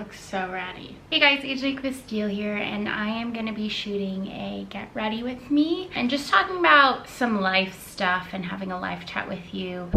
looks so ratty. Hey guys, Angelique with Steel here, and I am going to be shooting a get ready with me and just talking about some life stuff and having a life chat with you.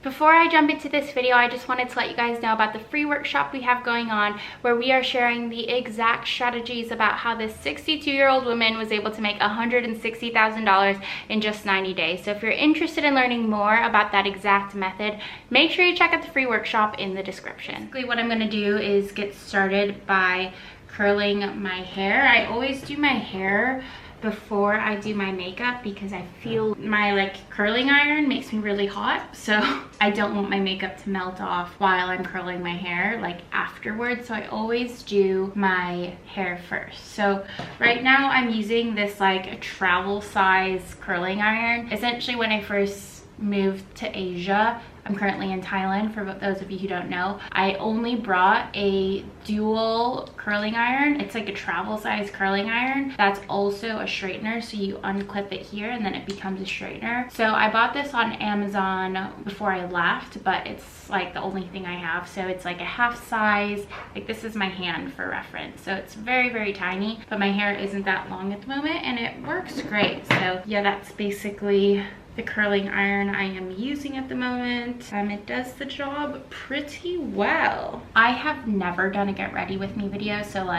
Before I jump into this video, I just wanted to let you guys know about the free workshop we have going on, where we are sharing the exact strategies about how this 62-year-old woman was able to make $160,000 in just 90 days. So if you're interested in learning more about that exact method, make sure you check out the free workshop in the description. Basically, what I'm going to do is get started by curling my hair. I always do my hair before I do my makeup because I feel my curling iron makes me really hot, so I don't want my makeup to melt off while I'm curling my hair afterwards. So I always do my hair first. So right now I'm using this a travel size curling iron. Essentially, when I first moved to Asia, I'm currently in Thailand, for those of you who don't know, I only brought a dual curling iron. It's like a travel size curling iron that's also a straightener, so you unclip it here and then it becomes a straightener. So I bought this on Amazon before I left, but it's the only thing I have. So it's a half size. This is my hand for reference, so it's very, very tiny, but my hair isn't that long at the moment and it works great. So yeah, that's basically the curling iron I am using at the moment. It does the job pretty well. I have never done a get ready with me video, so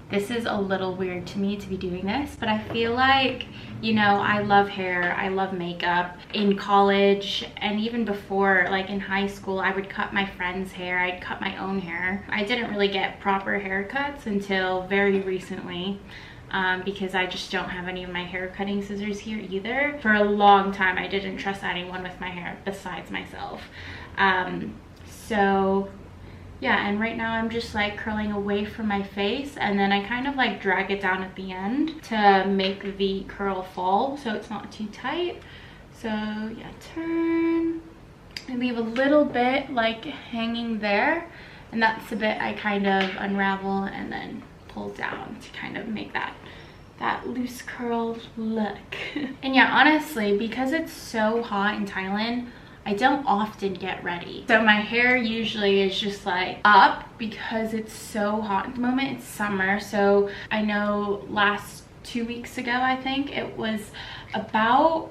this is a little weird to me to be doing this, but I feel I love hair, I love makeup. In college and even before, in high school, I would cut my friends' hair, I'd cut my own hair. I didn't really get proper haircuts until very recently. Because I just don't have any of my hair cutting scissors here either. For a long time, I didn't trust anyone with my hair besides myself. So yeah, and right now I'm just curling away from my face, and then I kind of drag it down at the end to make the curl fall so it's not too tight. So yeah, turn and leave a little bit hanging there, and that's the bit I kind of unravel and then pull down to kind of make that loose curl look. And yeah, honestly, because it's so hot in Thailand, I don't often get ready. So my hair usually is just up because it's so hot at the moment. It's summer, so I know last 2 weeks ago, I think it was about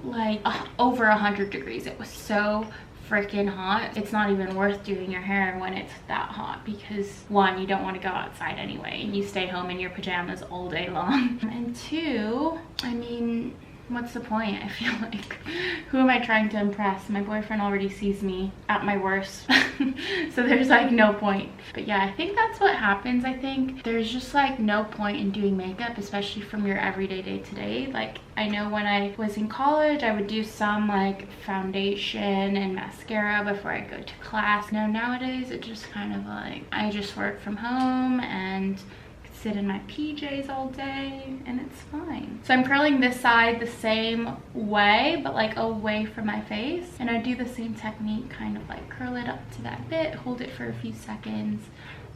over 100 degrees. It was so freaking hot. It's not even worth doing your hair when it's that hot because one, you don't want to go outside anyway and you stay home in your pajamas all day long, and two, I mean, what's the point? I feel who am I trying to impress? My boyfriend already sees me at my worst. So there's no point. But yeah, I think that's what happens. I think there's just no point in doing makeup, especially from your everyday day-to-day. I know when I was in college, I would do some foundation and mascara before I go to class. Nowadays it just kind of I just work from home and sit in my PJs all day and it's fine. So I'm curling this side the same way, but away from my face, and I do the same technique, kind of curl it up to that bit, hold it for a few seconds,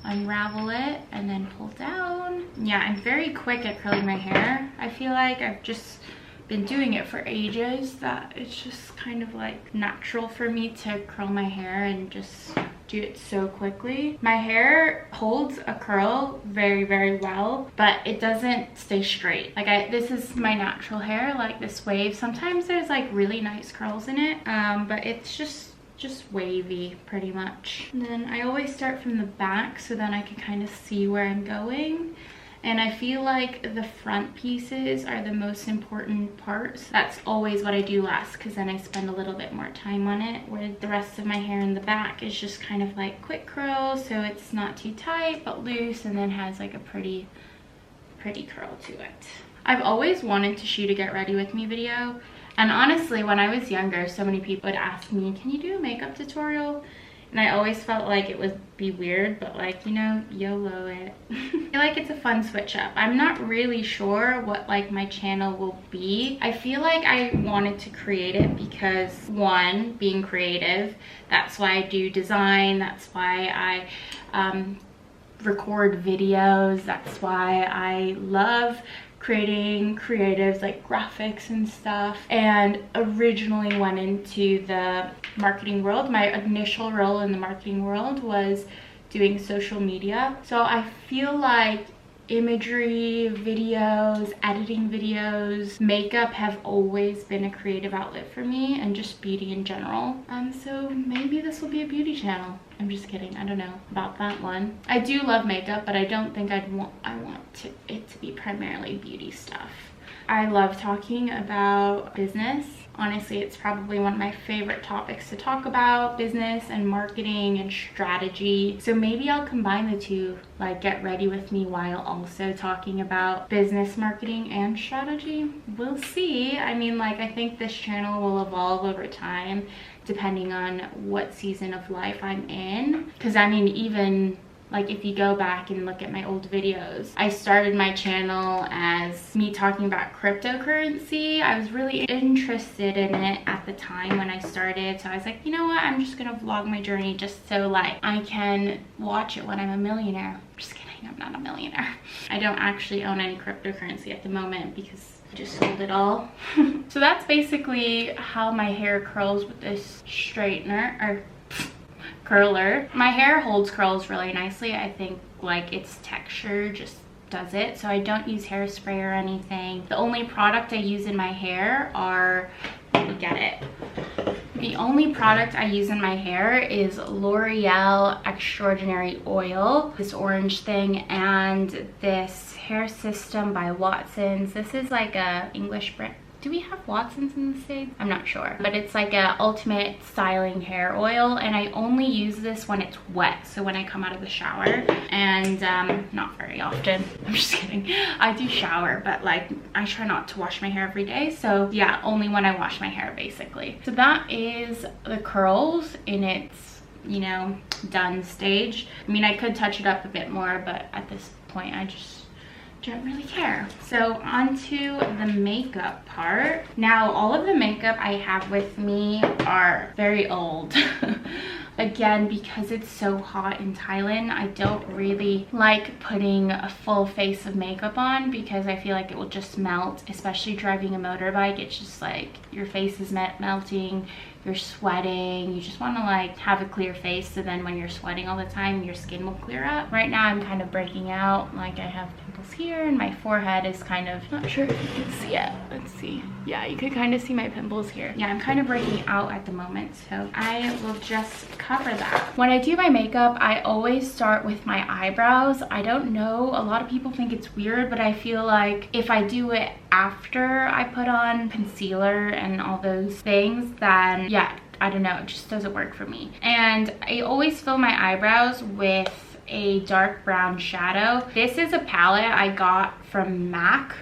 unravel it, and then pull down. Yeah, I'm very quick at curling my hair. I feel I've just been doing it for ages, that it's just kind of natural for me to curl my hair and just do it so quickly. My hair holds a curl very, very well, but it doesn't stay straight. This is my natural hair, this wave. Sometimes there's really nice curls in it, but it's just wavy pretty much. And then I always start from the back so then I can kind of see where I'm going. And I feel the front pieces are the most important parts. That's always what I do last, because then I spend a little bit more time on it, where the rest of my hair in the back is just kind of quick curls, so it's not too tight but loose, and then has a pretty curl to it. I've always wanted to shoot a get ready with me video, and honestly, when I was younger, so many people would ask me, can you do a makeup tutorial? And I always felt it would be weird, but YOLO it. I feel it's a fun switch up. I'm not really sure what my channel will be. I feel I wanted to create it because one, being creative, that's why I do design, that's why I record videos, that's why I love creating creatives like graphics and stuff, and originally went into the marketing world. My initial role in the marketing world was doing social media. So I feel like imagery, videos, editing videos, makeup have always been a creative outlet for me, and just beauty in general. So maybe this will be a beauty channel. I'm just kidding. I don't know about that one. I do love makeup, but I don't think I want it to be primarily beauty stuff. I love talking about business. Honestly, it's probably one of my favorite topics to talk about, business and marketing and strategy. So maybe I'll combine the two, like get ready with me while also talking about business, marketing, and strategy. We'll see. I mean, like, I think this channel will evolve over time depending on what season of life I'm in. Because I mean, even like if you go back and look at my old videos, I started my channel as me talking about cryptocurrency. I was really interested in it at the time when I started. So I was like, you know what? I'm just gonna vlog my journey just so like I can watch it when I'm a millionaire. Just kidding, I'm not a millionaire. I don't actually own any cryptocurrency at the moment because I just sold it all. So that's basically how my hair curls with this straightener, or curler. My hair holds curls really nicely. I think like its texture just does it. So I don't use hairspray or anything. The only product I use in my hair are, let me get it. The only product I use in my hair is L'Oreal Extraordinary Oil, this orange thing, and this Hair System by Watsons. This is like a English brand. Do we have Watsons in the States? I'm not sure. But it's like a ultimate styling hair oil, and I only use this when it's wet. So when I come out of the shower, and not very often. I'm just kidding. I do shower, but like I try not to wash my hair every day. So yeah, only when I wash my hair basically. So that is the curls in its, you know, done stage. I mean, I could touch it up a bit more, but at this point I just don't really care. So onto the makeup part. Now, all of the makeup I have with me are very old. Again, because it's so hot in Thailand, I don't really like putting a full face of makeup on because I feel like it will just melt, especially driving a motorbike. It's just like your face is melting, you're sweating, you just want to like have a clear face, so then when you're sweating all the time your skin will clear up. Right now I'm kind of breaking out, like I have pimples here and my forehead is kind of, not sure if you can see it, let's see, yeah, you could kind of see my pimples here. Yeah, I'm kind of breaking out at the moment, so I will just cover that. When I do my makeup, I always start with my eyebrows. I don't know, a lot of people think it's weird, but I feel like if I do it after I put on concealer and all those things, then yeah, I don't know, it just doesn't work for me. And I always fill my eyebrows with a dark brown shadow. This is a palette I got from MAC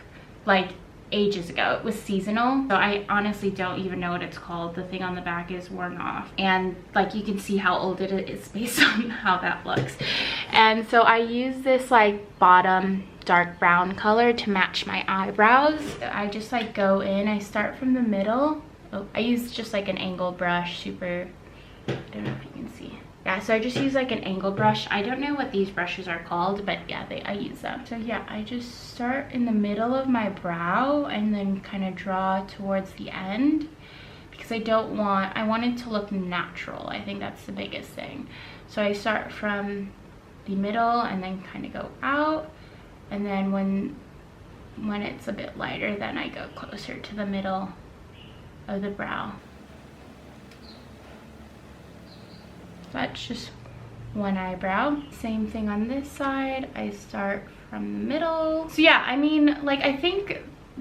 like ages ago. It was seasonal, so I honestly don't even know what it's called. The thing on the back is worn off, and like you can see how old it is based on how that looks. And so I use this like bottom dark brown color to match my eyebrows. I just like go in, I start from the middle. Oh, I use just like an angled brush, super, I don't know if you can see. Yeah, so I just use like an angled brush. I don't know what these brushes are called, but yeah, I use them. So yeah, I just start in the middle of my brow and then kind of draw towards the end because I want it to look natural. I think that's the biggest thing. So I start from the middle and then kind of go out, and then when it's a bit lighter, then I go closer to the middle of the brow. That's just one eyebrow. Same thing on this side. I start from the middle. So yeah, I mean, like, I think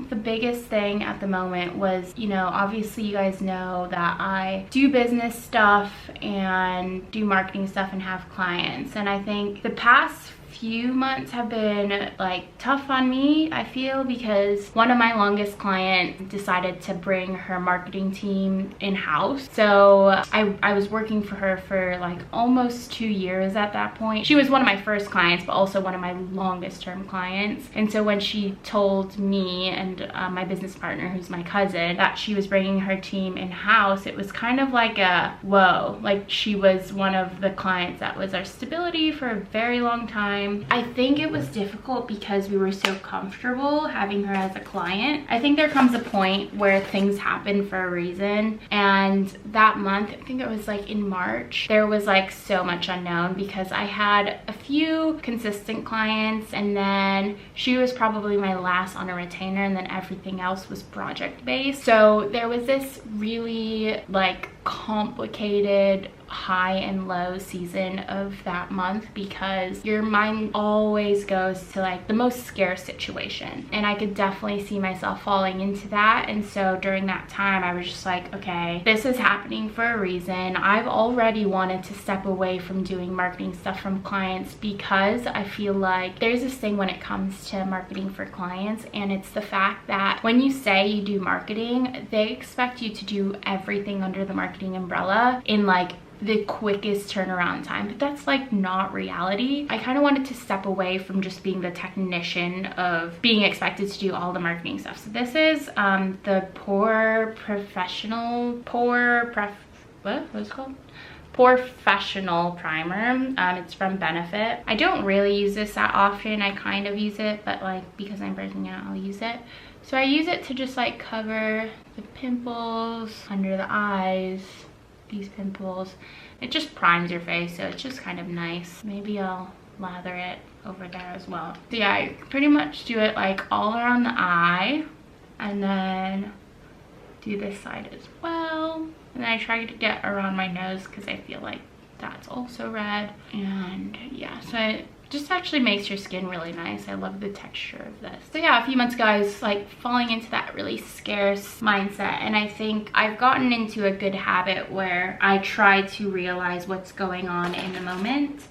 the biggest thing at the moment was, you know, obviously you guys know that I do business stuff and do marketing stuff and have clients. And I think the past few months have been like tough on me, I feel, because one of my longest clients decided to bring her marketing team in-house. So I was working for her for like almost 2 years at that point. She was one of my first clients, but also one of my longest term clients. And so when she told me and my business partner, who's my cousin, that she was bringing her team in-house, it was kind of like a whoa. Like, she was one of the clients that was our stability for a very long time. time. I think it was difficult because we were so comfortable having her as a client. I think there comes a point where things happen for a reason, and that month, I think it was like in March, there was like so much unknown because I had a few consistent clients, and then she was probably my last on a retainer, and then everything else was project based. So there was this really like complicated high and low season of that month because your mind always goes to like the most scarce situation, and I could definitely see myself falling into that. And so during that time I was just like, okay, this is happening for a reason. I've already wanted to step away from doing marketing stuff from clients because I feel like there's this thing when it comes to marketing for clients, and it's the fact that when you say you do marketing, they expect you to do everything under the marketing umbrella in like the quickest turnaround time, but that's like not reality. I kind of wanted to step away from just being the technician of being expected to do all the marketing stuff. So this is the Professional primer. It's from Benefit. I don't really use this that often. I kind of use it, but like because I'm breaking out, I'll use it. So I use it to just like cover the pimples under the eyes, these pimples. It just primes your face, so it's just kind of nice. Maybe I'll lather it over there as well. So yeah, I pretty much do it like all around the eye, and then do this side as well. And then I try to get around my nose because I feel like that's also red. And yeah, so it just actually makes your skin really nice. I love the texture of this. So yeah, a few months ago I was like falling into that really scarce mindset, and I think I've gotten into a good habit where I try to realize what's going on in the moment.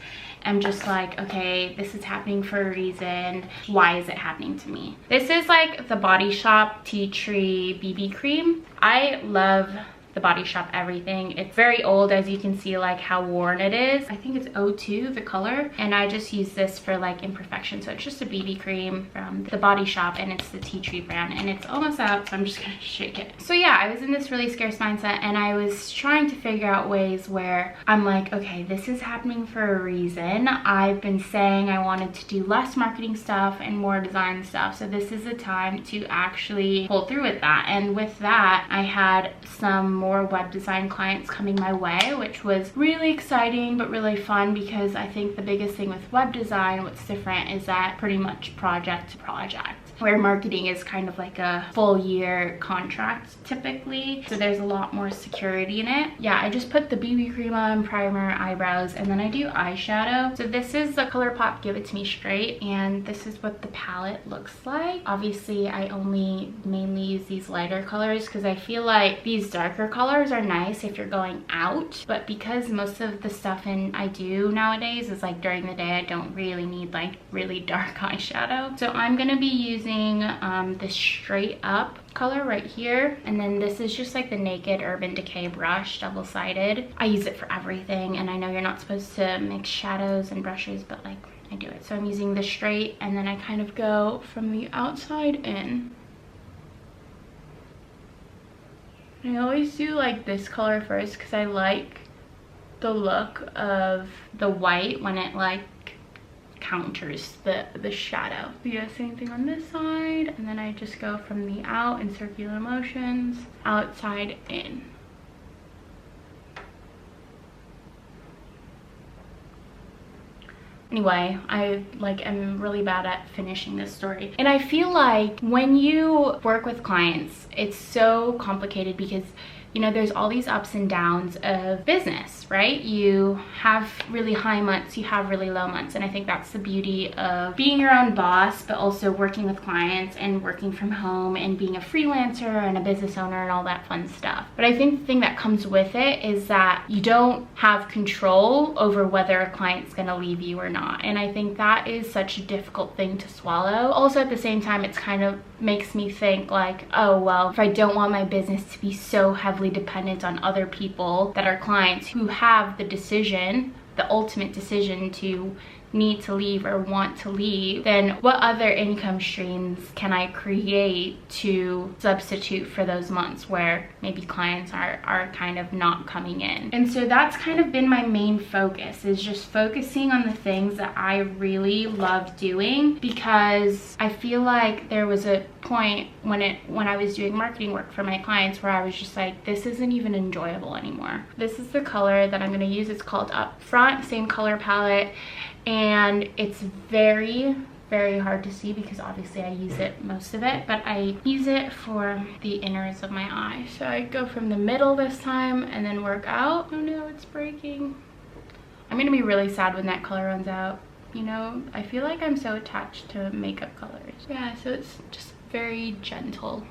I'm just like, okay, this is happening for a reason. Why is it happening to me? This is like the Body Shop Tea Tree BB cream. I love the Body Shop everything. It's very old, as you can see like how worn it is. I think it's 02 the color, and I just use this for like imperfection. So it's just a BB cream from the Body Shop, and it's the Tea Tree brand, and it's almost out, so I'm just gonna shake it. So yeah, I was in this really scarce mindset, and I was trying to figure out ways where I'm like, okay, this is happening for a reason. I've been saying I wanted to do less marketing stuff and more design stuff, so this is the time to actually pull through with that. And with that, I had some more web design clients coming my way, which was really exciting but really fun, because I think the biggest thing with web design, what's different, is that pretty much project to project, where marketing is kind of like a full year contract typically, so there's a lot more security in it. Yeah, I just put the BB cream on, primer, eyebrows, and then I do eyeshadow. So this is the ColourPop Give It To Me Straight, and this is what the palette looks like. Obviously I only mainly use these lighter colors because I feel like these darker colors are nice if you're going out, but because most of the stuff I do nowadays is like during the day, I don't really need like really dark eyeshadow. So I'm gonna be using this Straight Up color right here, and then this is just like the Naked Urban Decay brush, double-sided. I use it for everything, and I know you're not supposed to mix shadows and brushes, but like I do it. So I'm using the straight, and then I kind of go from the outside in. I always do like this color first because I like the look of the white when it like counters the shadow. So yeah, same thing on this side, and then I just go from the out in circular motions, outside in. Anyway, I am really bad at finishing this story, and I feel like when you work with clients, it's so complicated because, you know, there's all these ups and downs of business, right? You have really high months, you have really low months, and I think that's the beauty of being your own boss, but also working with clients and working from home and being a freelancer and a business owner and all that fun stuff. But I think the thing that comes with it is that you don't have control over whether a client's gonna leave you or not, and I think that is such a difficult thing to swallow. Also, at the same time, it's kind of makes me think like, oh well, if I don't want my business to be so heavily dependent on other people that are clients who have the decision, the ultimate decision to need to leave or want to leave, then what other income streams can I create to substitute for those months where maybe clients are kind of not coming in? And so that's kind of been my main focus, is just focusing on the things that I really love doing, because I feel like there was a point when I was doing marketing work for my clients where I was just like, this isn't even enjoyable anymore. This is the color that I'm going to use. It's called Upfront, same color palette, and it's very hard to see because obviously I use it most of it, but I use it for the inners of my eye. So I go from the middle this time and then work out. Oh no, it's breaking. I'm gonna be really sad when that color runs out. You know, I feel like I'm so attached to makeup colors. Yeah, so it's just very gentle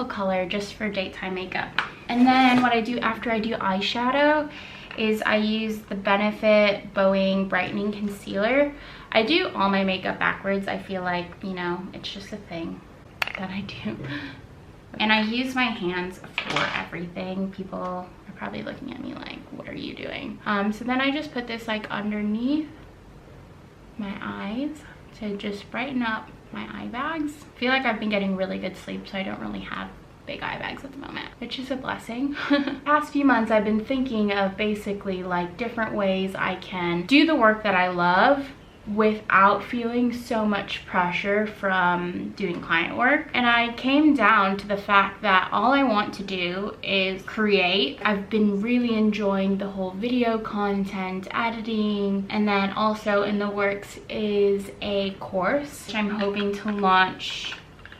color just for daytime makeup. And then what I do after I do eyeshadow is I use the Benefit Bowing Brightening Concealer. I do all my makeup backwards. I feel like, you know, it's just a thing that I do. And I use my hands for everything. People are probably looking at me like, what are you doing? So then I just put this like underneath my eyes to just brighten up my eye bags. I feel like I've been getting really good sleep, so I don't really have big eye bags at the moment, which is a blessing. Past few months I've been thinking of basically like different ways I can do the work that I love without feeling so much pressure from doing client work. And I came down to the fact that all I want to do is create. I've been really enjoying the whole video content, editing, and then also in the works is a course which I'm hoping to launch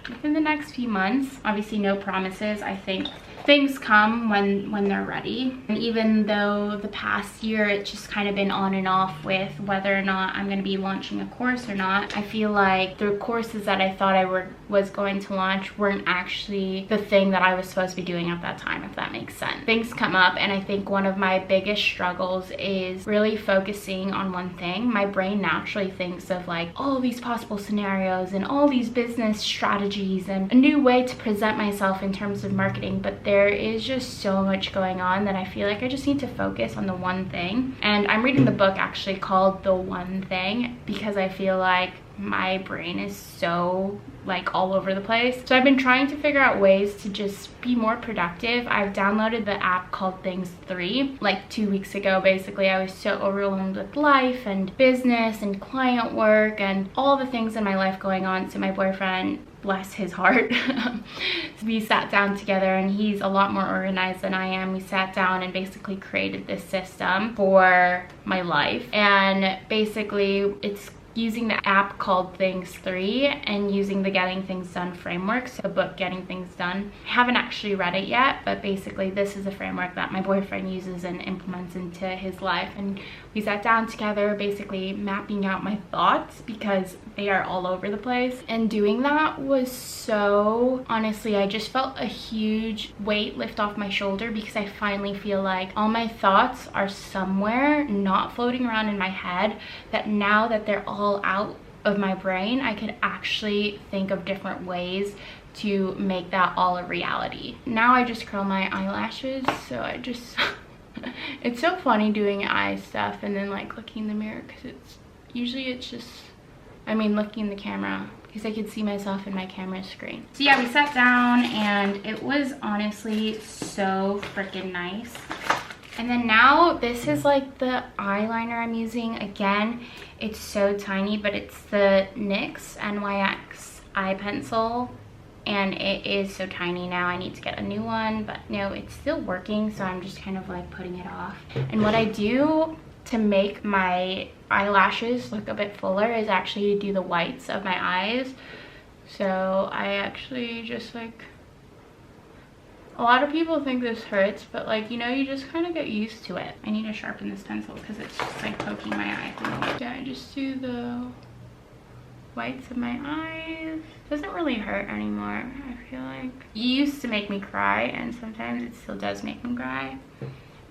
within the next few months. Obviously no promises. I think things come when they're ready. And even though the past year it's just kind of been on and off with whether or not I'm going to be launching a course or not, I feel like the courses that I thought I was going to launch weren't actually the thing that I was supposed to be doing at that time, if that makes sense. Things come up, and I think one of my biggest struggles is really focusing on one thing. My brain naturally thinks of like all these possible scenarios and all these business strategies and a new way to present myself in terms of marketing, but there is just so much going on that I feel like I just need to focus on the one thing. And I'm reading the book actually called The One Thing, because I feel like my brain is so like all over the place. So I've been trying to figure out ways to just be more productive. I've downloaded the app called Things 3 like 2 weeks ago. Basically I was so overwhelmed with life and business and client work and all the things in my life going on. So my boyfriend, bless his heart, we sat down together, and he's a lot more organized than I am. We sat down and basically created this system for my life, and basically it's using the app called Things 3 and using the Getting Things Done framework, so the book Getting Things Done. I haven't actually read it yet, but basically this is a framework that my boyfriend uses and implements into his life. And we sat down together basically mapping out my thoughts because they are all over the place. And doing that was so, honestly, I just felt a huge weight lift off my shoulder, because I finally feel like all my thoughts are somewhere, not floating around in my head, that now that they're all out of my brain, I could actually think of different ways to make that all a reality. Now I just curl my eyelashes, so I just it's so funny doing eye stuff and then like looking in the mirror, because it's just I mean looking in the camera, because I could see myself in my camera screen. So yeah, we sat down and it was honestly so freaking nice. And then now this is like the eyeliner I'm using. Again, it's so tiny, but it's the NYX NYX eye pencil, and it is so tiny now. I need to get a new one, but no, it's still working, so I'm just kind of like putting it off. And what I do to make my eyelashes look a bit fuller is actually to do the whites of my eyes. So I actually just like, a lot of people think this hurts, but like, you know, you just kind of get used to it. I need to sharpen this pencil because it's just like poking my eye through. Yeah, I just do the whites of my eyes. Doesn't really hurt anymore, I feel like. It used to make me cry, and sometimes it still does make me cry,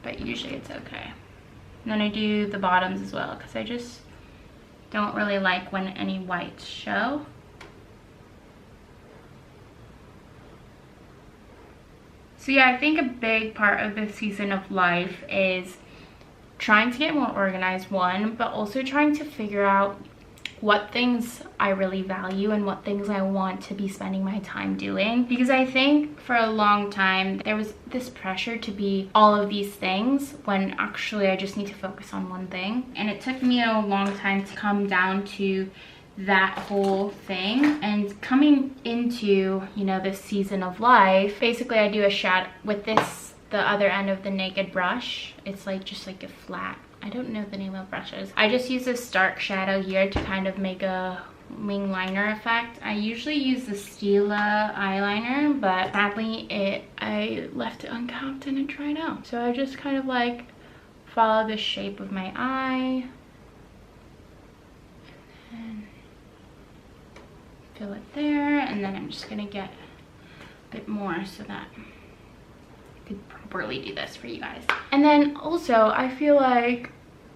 but usually it's okay. And then I do the bottoms as well, because I just don't really like when any whites show. So yeah, I think a big part of this season of life is trying to get more organized, one, but also trying to figure out what things I really value and what things I want to be spending my time doing. Because I think for a long time there was this pressure to be all of these things when actually I just need to focus on one thing. And it took me a long time to come down to that whole thing. And coming into, you know, this season of life, basically I do a shadow with this, the other end of the naked brush. It's like just like a flat, I don't know the name of brushes. I just use this dark shadow here to kind of make a wing liner effect. I usually use the Stila eyeliner, but sadly I left it uncapped and it dried out. So I just kind of like follow the shape of my eye and fill it there, and then I'm just gonna get a bit more so that could properly do this for you guys. And then also I feel like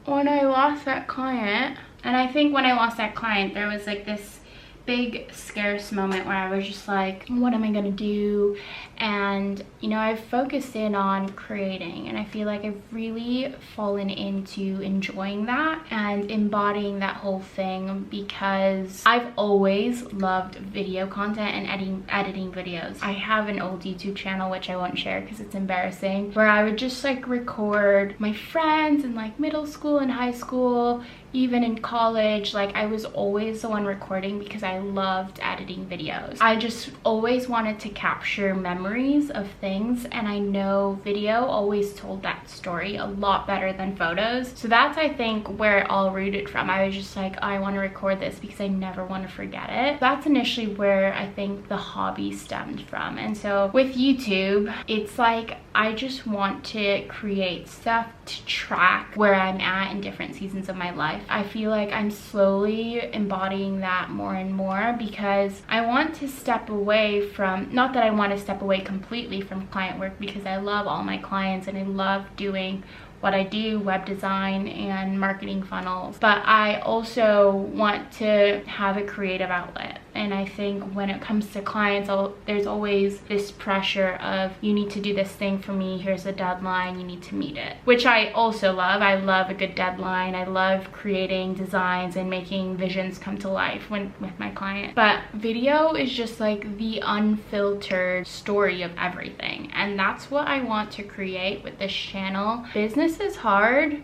when I lost that client, and I think when I lost that client there was like this big scarce moment where I was just like, what am I gonna do? And you know, I've focused in on creating, and I feel like I've really fallen into enjoying that and embodying that whole thing, because I've always loved video content and editing videos. I have an old YouTube channel which I won't share because it's embarrassing, where I would just like record my friends in like middle school and high school, even in college. Like I was always the one recording because I loved editing videos. I just always wanted to capture memories of things, and I know video always told that story a lot better than photos. So that's, I think, where it all rooted from. I was just like, I want to record this because I never want to forget it. That's initially where I think the hobby stemmed from. And so with YouTube, it's like I just want to create stuff to track where I'm at in different seasons of my life. I feel like I'm slowly embodying that more and more, because I want to step away from, not that I want to step away completely from client work, because I love all my clients and I love doing what I do, web design and marketing funnels, but I also want to have a creative outlet. And I think when it comes to clients, there's always this pressure of, you need to do this thing for me, here's a deadline, you need to meet it, which I also love. I love a good deadline. I love creating designs and making visions come to life with my client. But video is just like the unfiltered story of everything, and that's what I want to create with this channel. Business is hard,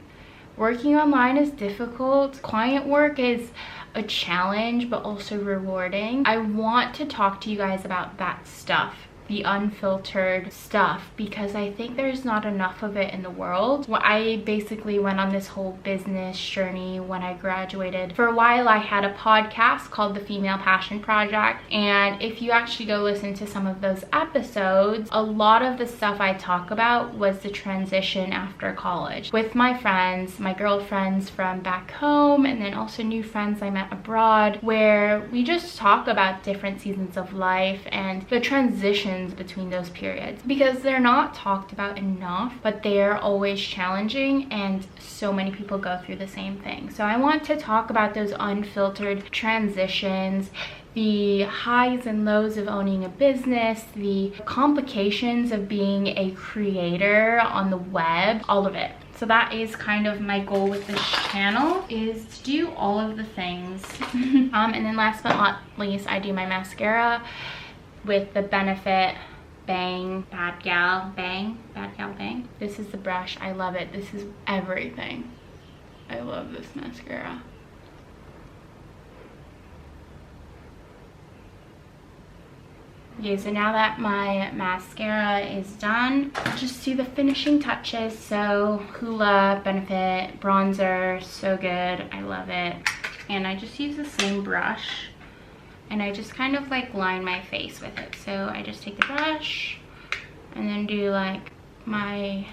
working online is difficult, client work is a challenge but also rewarding. I want to talk to you guys about that stuff, the unfiltered stuff, because I think there's not enough of it in the world. Well, I basically went on this whole business journey when I graduated. For a while I had a podcast called The Female Passion Project, and if you actually go listen to some of those episodes, a lot of the stuff I talk about was the transition after college with my friends, my girlfriends from back home, and then also new friends I met abroad, where we just talk about different seasons of life and the transition between those periods, because they're not talked about enough, but they're always challenging, and so many people go through the same thing. So I want to talk about those unfiltered transitions, the highs and lows of owning a business, the complications of being a creator on the web, all of it. So that is kind of my goal with this channel, is to do all of the things. And then last but not least, I do my mascara with the Benefit Bang Bad Gal Bang. This is the brush. I love it. This is everything. I love this mascara. Okay, so now that my mascara is done, I'll just do the finishing touches. So Hoola Benefit bronzer, so good. I love it. And I just use the same brush, and I just kind of like line my face with it. So I just take the brush and then do like my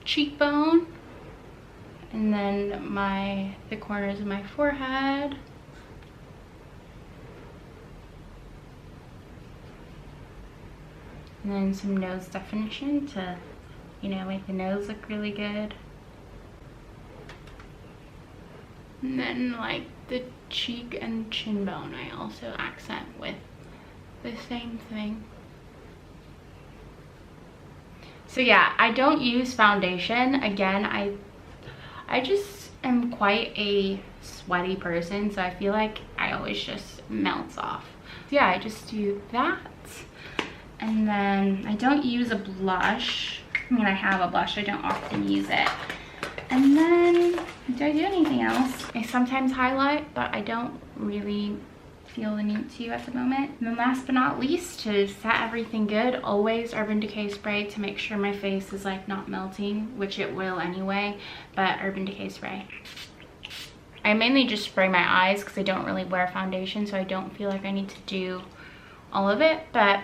cheekbone, and then the corners of my forehead. And then some nose definition to, you know, make the nose look really good. And then like the cheek and chin bone, I also accent with the same thing. So yeah, I don't use foundation. Again, I just am quite a sweaty person, so I feel like I always just melts off. So yeah, I just do that. And then I don't use a blush. I mean, I have a blush, I don't often use it. And then, do I do anything else? I sometimes highlight, but I don't really feel the need to at the moment. And then last but not least, to set everything good, always Urban Decay spray to make sure my face is like not melting, which it will anyway, but Urban Decay spray. I mainly just spray my eyes because I don't really wear foundation, so I don't feel like I need to do all of it, but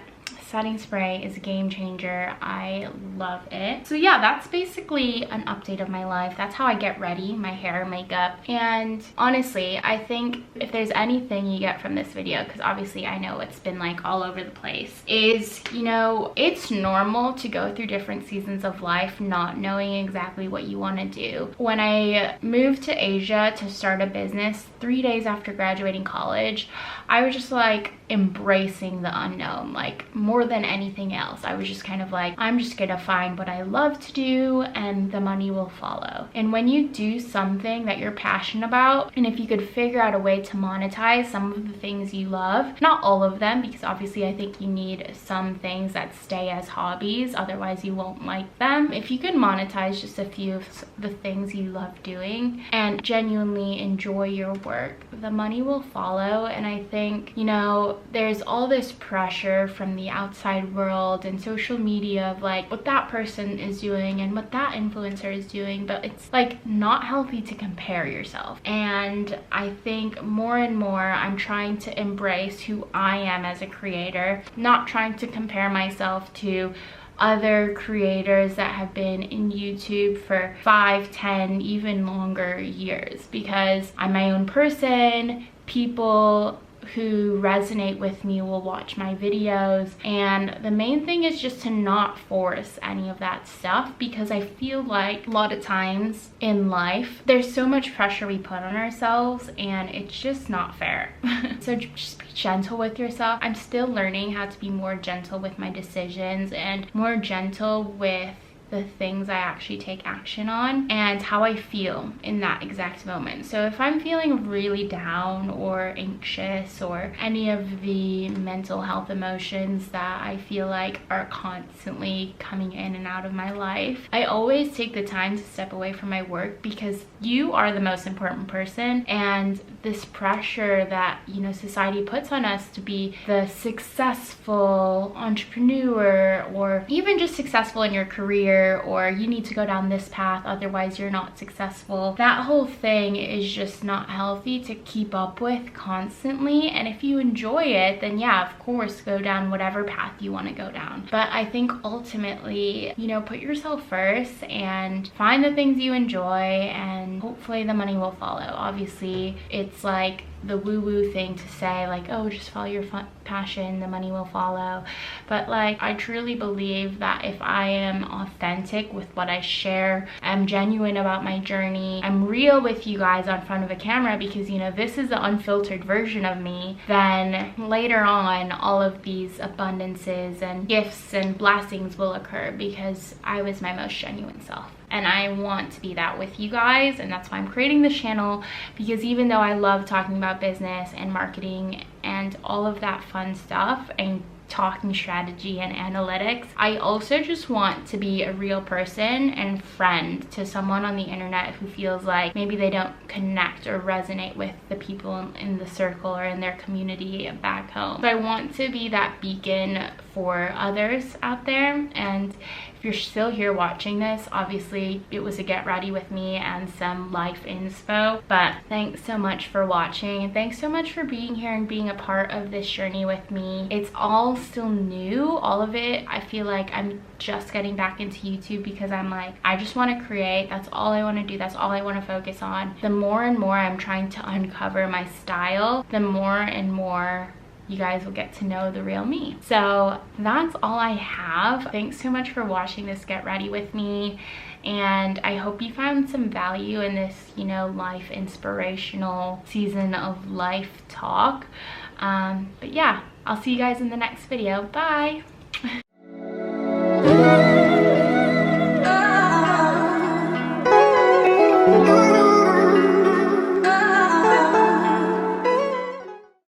setting spray is a game changer. I love it. So yeah, that's basically an update of my life. That's how I get ready, my hair, makeup. And honestly, I think if there's anything you get from this video, because obviously I know it's been like all over the place, is, you know, it's normal to go through different seasons of life not knowing exactly what you want to do. When I moved to Asia to start a business 3 days after graduating college, I was just like embracing the unknown, like more than anything else. I was just kind of like, I'm just gonna find what I love to do and the money will follow. And when you do something that you're passionate about, and if you could figure out a way to monetize some of the things you love, not all of them, because obviously I think you need some things that stay as hobbies, otherwise you won't like them. If you could monetize just a few of the things you love doing and genuinely enjoy your work, the money will follow. And I think, you know, there's all this pressure from the outside world and social media of like what that person is doing and what that influencer is doing, but it's like not healthy to compare yourself. And I think more and more I'm trying to embrace who I am as a creator, not trying to compare myself to other creators that have been in YouTube for 5, 10, even longer years, because I'm my own person. People who resonate with me will watch my videos, and the main thing is just to not force any of that stuff, because I feel like a lot of times in life there's so much pressure we put on ourselves and it's just not fair. So just be gentle with yourself. I'm still learning how to be more gentle with my decisions and more gentle with the things I actually take action on and how I feel in that exact moment. So if I'm feeling really down or anxious or any of the mental health emotions that I feel like are constantly coming in and out of my life, I always take the time to step away from my work, because you are the most important person, and this pressure that, you know, society puts on us to be the successful entrepreneur, or even just successful in your career, or you need to go down this path otherwise you're not successful. That whole thing is just not healthy to keep up with constantly. And if you enjoy it, then yeah, of course, go down whatever path you want to go down. But I think ultimately, you know, put yourself first and find the things you enjoy, and hopefully the money will follow. Obviously, it's like the woo-woo thing to say, like, oh, just follow your passion, the money will follow. But like, I truly believe that if I am authentic with what I share, I'm genuine about my journey, I'm real with you guys on front of a camera, because, you know, this is the unfiltered version of me, then later on all of these abundances and gifts and blessings will occur, because I was my most genuine self. And I want to be that with you guys, and that's why I'm creating this channel, because even though I love talking about business and marketing and all of that fun stuff and talking strategy and analytics, I also just want to be a real person and friend to someone on the internet who feels like maybe they don't connect or resonate with the people in the circle or in their community back home. So I want to be that beacon for others out there. And if you're still here watching this, obviously it was a get ready with me and some life inspo, but thanks so much for watching, and thanks so much for being here and being a part of this journey with me. It's all still new, all of it. I feel like I'm just getting back into YouTube because I'm like, I just want to create. That's all I want to do. That's all I want to focus on. The more and more I'm trying to uncover my style, the more and more you guys will get to know the real me. So that's all I have. Thanks so much for watching this get ready with me, and I hope you found some value in this, you know, life inspirational season of life talk. But yeah, I'll see you guys in the next video. Bye.